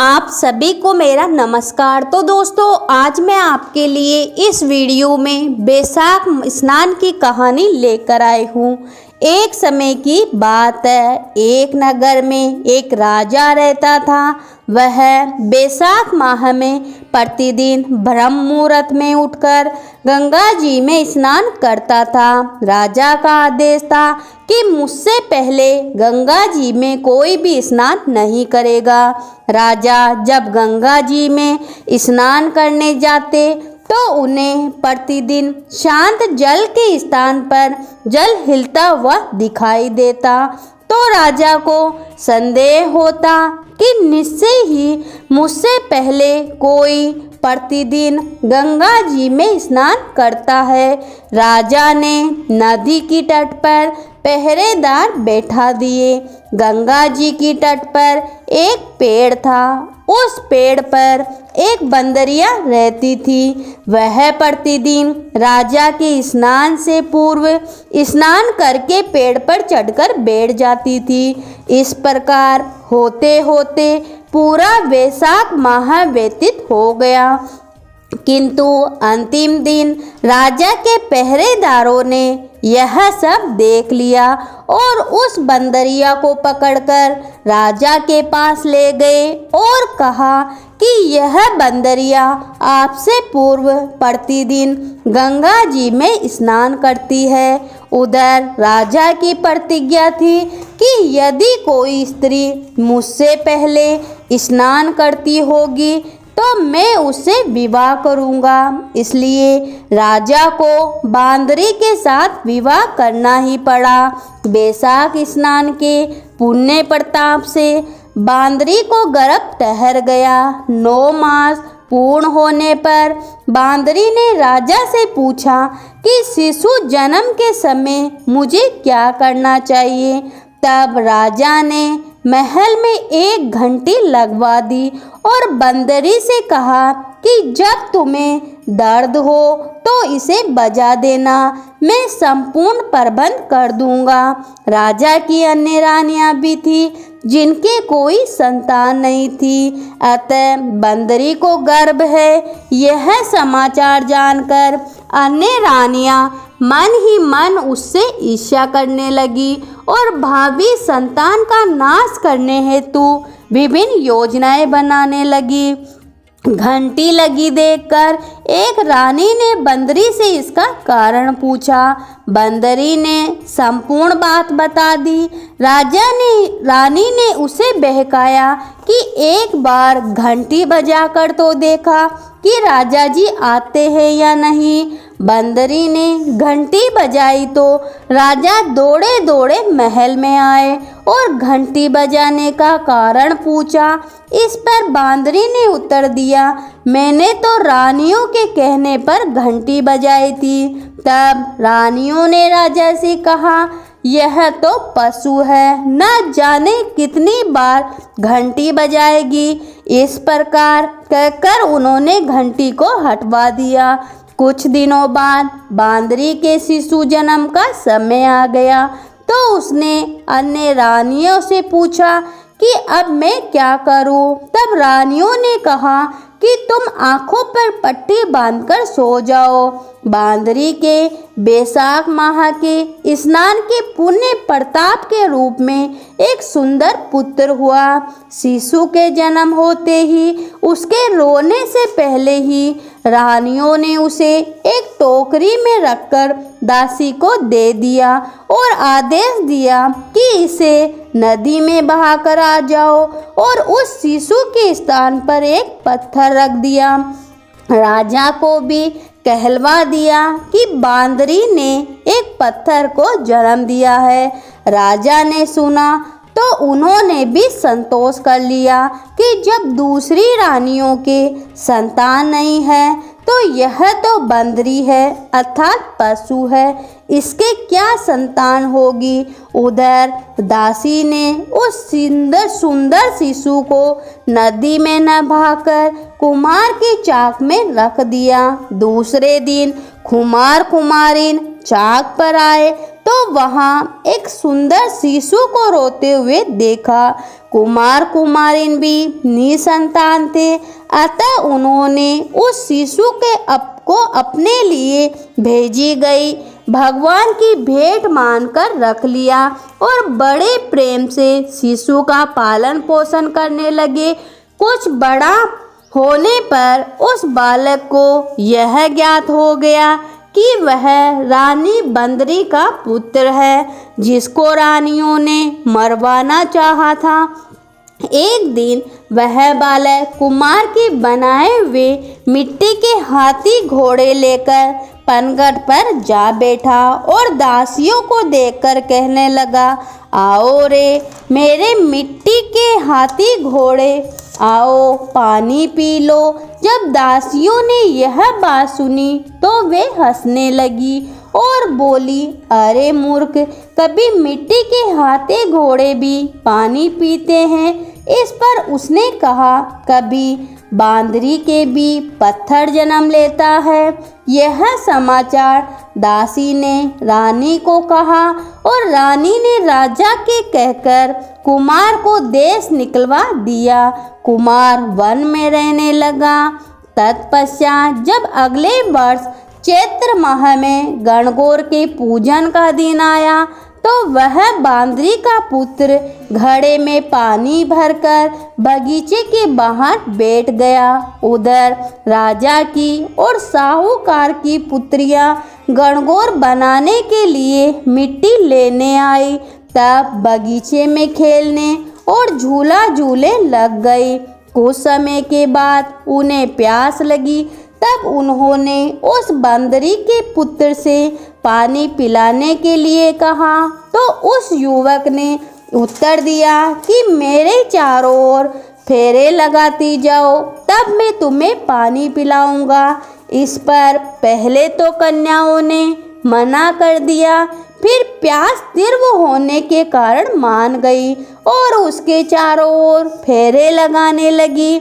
आप सभी को मेरा नमस्कार। तो दोस्तों, आज मैं आपके लिए इस वीडियो में बैसाख स्नान की कहानी लेकर आई हूँ। एक समय की बात है, एक नगर में एक राजा रहता था। वह बैसाख माह में प्रतिदिन ब्रह्म मुहूर्त में उठकर गंगा जी में स्नान करता था। राजा का आदेश था कि मुझसे पहले गंगा जी में कोई भी स्नान नहीं करेगा। राजा जब गंगा जी में स्नान करने जाते तो उन्हें प्रतिदिन शांत जल के स्थान पर जल हिलता हुआ दिखाई देता। तो राजा को संदेह होता कि निश्चय ही मुझसे पहले कोई प्रतिदिन गंगा जी में स्नान करता है। राजा ने नदी की तट पर पहरेदार बैठा दिए। गंगा जी की तट पर एक पेड़ था। उस पेड़ पर एक बंदरिया रहती थी। वह प्रतिदिन राजा के स्नान से पूर्व स्नान करके पेड़ पर चढ़कर बैठ जाती थी। इस प्रकार होते होते पूरा बैसाख माह व्यतीत हो गया, किंतु अंतिम दिन राजा के पहरेदारों ने यह सब देख लिया और उस बंदरिया को पकड़कर राजा के पास ले गए और कहा कि यह बंदरिया आपसे पूर्व प्रतिदिन गंगा जी में स्नान करती है। उधर राजा की प्रतिज्ञा थी कि यदि कोई स्त्री मुझसे पहले स्नान करती होगी तो मैं उससे विवाह करूंगा। इसलिए राजा को बांदरी के साथ विवाह करना ही पड़ा। बैसाख स्नान के पुण्य प्रताप से बांदरी को गर्भ ठहर गया। 9 मास पूर्ण होने पर बांदरी ने राजा से पूछा कि शिशु जन्म के समय मुझे क्या करना चाहिए। तब राजा ने महल में एक घंटी लगवा दी और बंदरी से कहा कि जब तुम्हें दर्द हो तो इसे बजा देना, मैं संपूर्ण प्रबंध कर दूंगा। राजा की अन्य रानियां भी थी जिनके कोई संतान नहीं थी, अतः बंदरी को गर्भ है। यह समाचार जानकर अन्य रानियां मन ही मन उससे ईर्ष्या करने लगी और भावी संतान का नाश करने हेतु विभिन्न योजनाएं बनाने लगी। घंटी लगी देखकर एक रानी ने बंदरी से इसका कारण पूछा। बंदरी ने संपूर्ण बात बता दी। रानी ने उसे बहकाया कि एक बार घंटी बजाकर तो देखा कि राजा जी आते हैं या नहीं। बंदरी ने घंटी बजाई तो राजा दौड़े दौड़े महल में आए और घंटी बजाने का कारण पूछा। इस पर बांदरी ने उत्तर दिया, मैंने तो रानियों के कहने पर घंटी बजाई थी। तब रानियों ने राजा से कहा, यह तो पशु है, न जाने कितनी बार घंटी बजाएगी। इस प्रकार कहकर उन्होंने घंटी को हटवा दिया। कुछ दिनों बाद बांदरी के शिशु जन्म का समय आ गया तो उसने अन्य रानियों से पूछा कि अब मैं क्या करूं। तब रानियों ने कहा कि तुम आंखों पर पट्टी बांधकर सो जाओ। बांदरी के बैसाख माह के स्नान के पुण्य प्रताप के रूप में एक सुंदर पुत्र हुआ। शिशु के जन्म होते ही उसके रोने से पहले ही रानियों ने उसे एक टोकरी में रखकर दासी को दे दिया और आदेश दिया कि इसे नदी में बहाकर आ जाओ और उस शिशु के स्थान पर एक पत्थर रख दिया। राजा को भी कहलवा दिया कि बांदरी ने एक पत्थर को जन्म दिया है। राजा ने सुना तो उन्होंने भी संतोष कर लिया कि जब दूसरी रानियों के संतान नहीं है तो यह तो बंदरी है अर्थात पशु है, इसके क्या संतान होगी। उधर दासी ने उस सुंदर शिशु को नदी में न बहाकर कुम्हार की चाक में रख दिया। दूसरे दिन कुम्हार कुम्हारिन चाक पर आए तो वहाँ एक सुंदर शिशु को रोते हुए देखा। कुमार कुमारिन भी निसंतान थे, अतः उन्होंने उस शिशु को अपने लिए भेजी गई भगवान की भेंट मानकर रख लिया और बड़े प्रेम से शिशु का पालन पोषण करने लगे। कुछ बड़ा होने पर उस बालक को यह ज्ञात हो गया कि वह रानी बंदरी का पुत्र है, जिसको रानियों ने मरवाना चाहा था। एक दिन वह बालक कुमार के बनाए हुए मिट्टी के हाथी घोड़े लेकर पनघट पर जा बैठा और दासियों को देखकर कहने लगा, आओ रे मेरे मिट्टी के हाथी घोड़े, आओ पानी पी लो। जब दासियों ने यह बात सुनी तो वे हंसने लगी और बोली, अरे मूर्ख, कभी मिट्टी के हाथी घोड़े भी पानी पीते हैं। इस पर उसने कहा, कभी बांदरी के भी पत्थर जन्म लेता है। यह समाचार दासी ने रानी को कहा और रानी ने राजा के कहकर कुमार को देश निकलवा दिया। कुमार वन में रहने लगा। तत्पश्चात जब अगले वर्ष चैत्र माह में गणगौर के पूजन का दिन आया तो वह बांदरी का पुत्र घड़े में पानी भरकर बगीचे के बाहर बैठ गया। उधर राजा की और साहूकार की पुत्रियां गणगौर बनाने के लिए मिट्टी लेने आई। तब बगीचे में खेलने और झूला झूले लग गई। कुछ समय के बाद उन्हें प्यास लगी। तब उन्होंने उस बंदरी के पुत्र से पानी पिलाने के लिए कहा तो उस युवक ने उत्तर दिया कि मेरे चारों ओर फेरे लगाती जाओ, तब मैं तुम्हें पानी पिलाऊंगा। इस पर पहले तो कन्याओं ने मना कर दिया, फिर प्यास तीव्र होने के कारण मान गई और उसके चारों ओर फेरे लगाने लगी।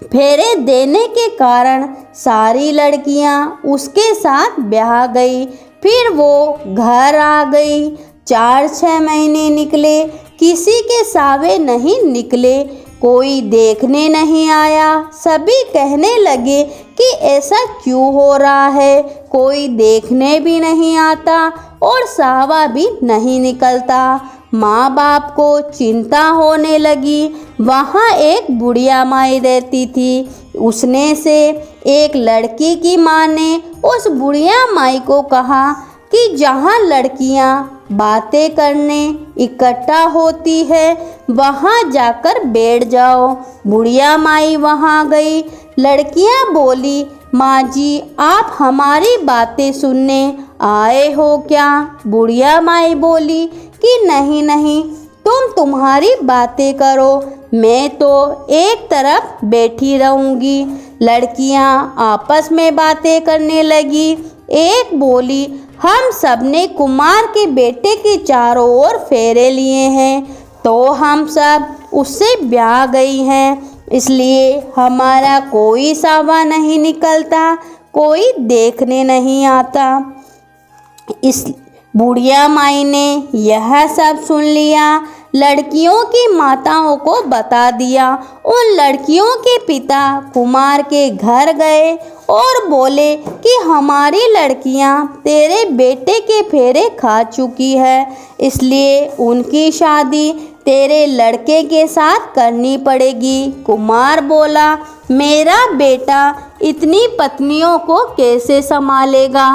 फेरे देने के कारण सारी लड़कियां उसके साथ ब्याह गई। फिर वो घर आ गई। 4-6 महीने निकले, किसी के सावे नहीं निकले, कोई देखने नहीं आया। सभी कहने लगे कि ऐसा क्यों हो रहा है, कोई देखने भी नहीं आता और सावा भी नहीं निकलता। माँ बाप को चिंता होने लगी। वहाँ एक बुढ़िया माई रहती थी। उसने से एक लड़की की माँ ने उस बुढ़िया माई को कहा कि जहाँ लड़कियाँ बातें करने इकट्ठा होती है वहाँ जाकर बैठ जाओ। बुढ़िया माई वहाँ गई। लड़कियाँ बोली, माँ जी आप हमारी बातें सुनने आए हो क्या? बुढ़िया माई बोली कि नहीं नहीं, तुम तुम्हारी बातें करो, मैं तो एक तरफ बैठी रहूँगी। लड़कियाँ आपस में बातें करने लगी। एक बोली, हम सब ने कुमार के बेटे के चारों ओर फेरे लिए हैं, तो हम सब उससे ब्याह गई हैं, इसलिए हमारा कोई सावा नहीं निकलता, कोई देखने नहीं आता। इस बुढ़िया माई ने यह सब सुन लिया। लड़कियों की माताओं को बता दिया। उन लड़कियों के पिता कुमार के घर गए और बोले कि हमारी लड़कियां तेरे बेटे के फेरे खा चुकी है, इसलिए उनकी शादी तेरे लड़के के साथ करनी पड़ेगी। कुमार बोला, मेरा बेटा इतनी पत्नियों को कैसे संभालेगा?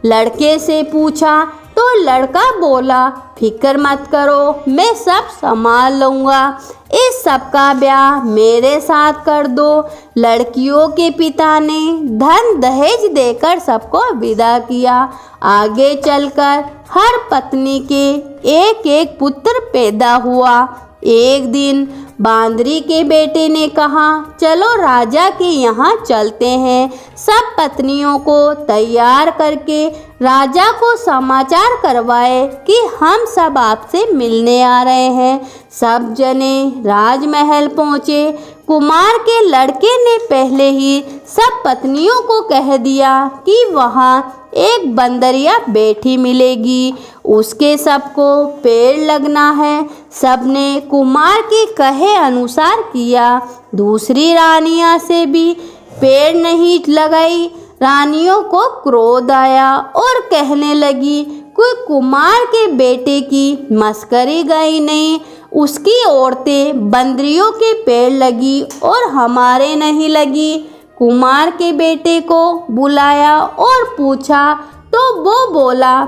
लड़के से पूछा तो लड़का बोला, फिक्र मत करो, मैं सब संभाल लूँगा, इस सब का ब्याह मेरे साथ कर दो। लड़कियों के पिता ने धन दहेज देकर सबको विदा किया। आगे चलकर हर पत्नी के एक एक पुत्र पैदा हुआ। एक दिन बांदरी के बेटे ने कहा, चलो राजा के यहाँ चलते हैं। सब पत्नियों को तैयार करके राजा को समाचार करवाए कि हम सब आपसे मिलने आ रहे हैं। सब जने राजमहल पहुँचे। कुमार के लड़के ने पहले ही सब पत्नियों को कह दिया कि वहाँ एक बंदरिया बैठी मिलेगी, उसके सबको पेड़ लगना है। सबने कुमार के कहे अनुसार किया। दूसरी रानियां से भी पेड़ नहीं लगाई। रानियों को क्रोध आया और कहने लगी, कोई कुमार के बेटे की मस्करी गई नहीं, उसकी औरतें बंदरियों के पेड़ लगी और हमारे नहीं लगी। कुमार के बेटे को बुलाया और पूछा तो वो बोला,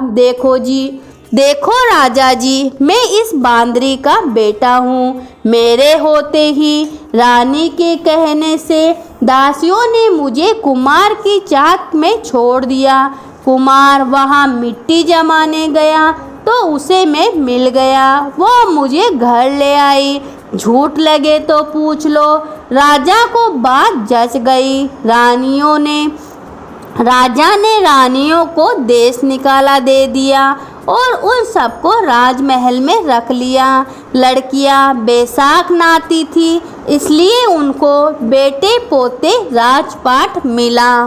देखो राजा जी, मैं इस बांदरी का बेटा हूँ। मेरे होते ही रानी के कहने से दासियों ने मुझे कुमार की चाक में छोड़ दिया। कुमार वहाँ मिट्टी जमाने गया तो उसे मैं मिल गया, वो मुझे घर ले आई। झूठ लगे तो पूछ लो। राजा को बात जच गई। राजा ने रानियों को देश निकाला दे दिया और उन सबको राजमहल में रख लिया। लड़कियां बैसाख नाती थी, इसलिए उनको बेटे पोते राजपाट मिला।